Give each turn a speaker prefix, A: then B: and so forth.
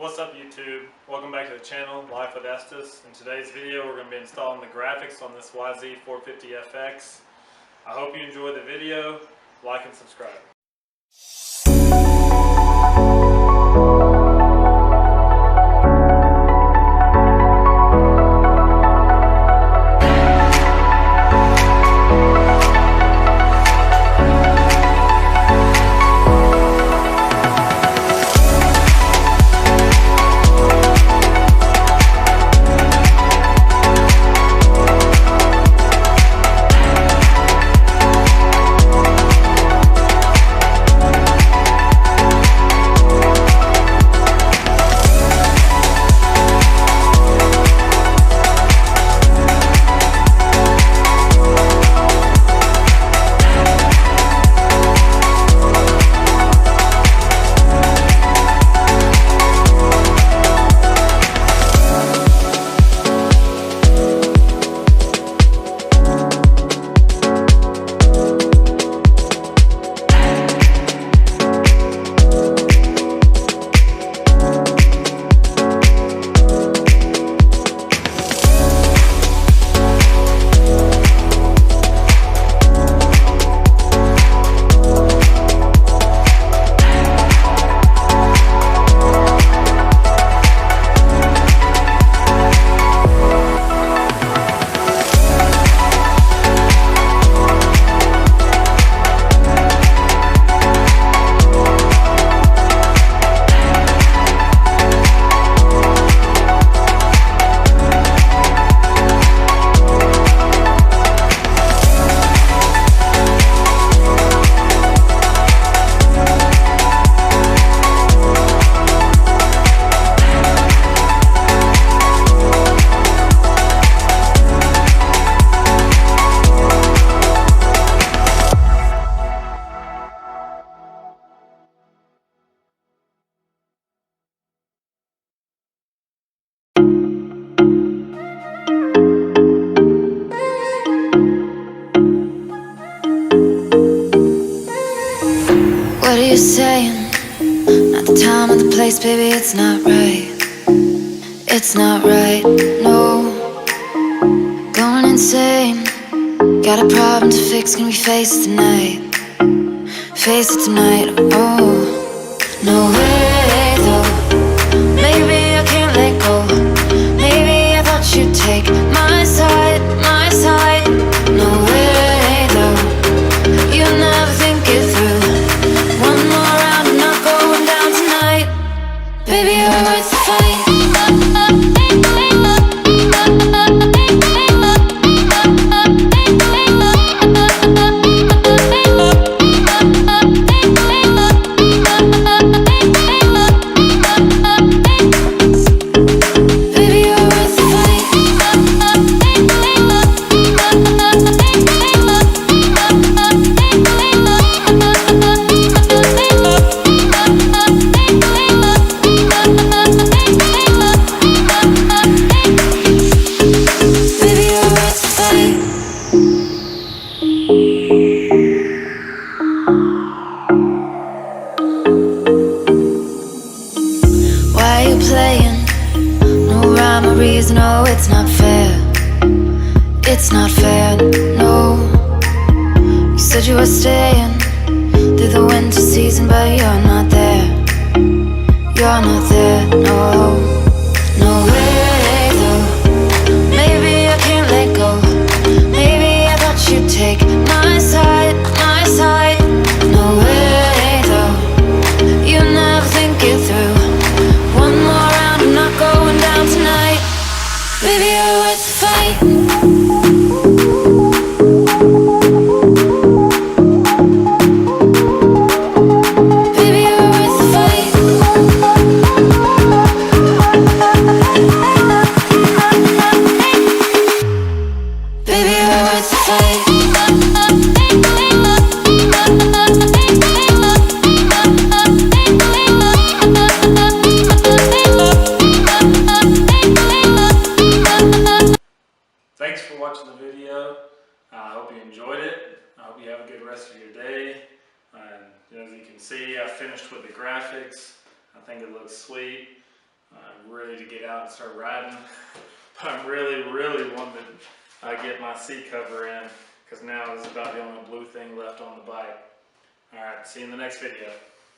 A: What's up YouTube? Welcome back to the channel, Life with Estes. In today's video we're going to be installing the graphics on this YZ450FX. I hope you enjoy the video, like and subscribe.
B: What are you saying? Not the time or the place, baby, it's not right. It's not right, no. Going insane. Got a problem to fix, can we face it tonight? Face it tonight, oh. No way, though. Maybe I can't let go. Maybe I thought you'd take my side, my side. No way, though. You never think it through. One more round, I'm not going down tonight. Baby, you're worth the fight. Reason, oh, it's not fair. It's not fair, no. You said you were staying through the winter season, but you're not there. You're not there, no. No way, though. Maybe I can't let go. Maybe I thought you'd take my side, my side. No way, though. You never think it through. One more round, I'm not going down tonight. Baby, you're worth the fight. Baby, you're worth the fight. Baby, you're worth the fight.
A: Thanks for watching the video. I hope you enjoyed it. I hope you have a good rest of your day. And as you can see, I finished with the graphics. I think it looks sweet. I'm ready to get out and start riding. I'm really wanting to get my seat cover in, because now this is about the only blue thing left on the bike. Alright, see you in the next video.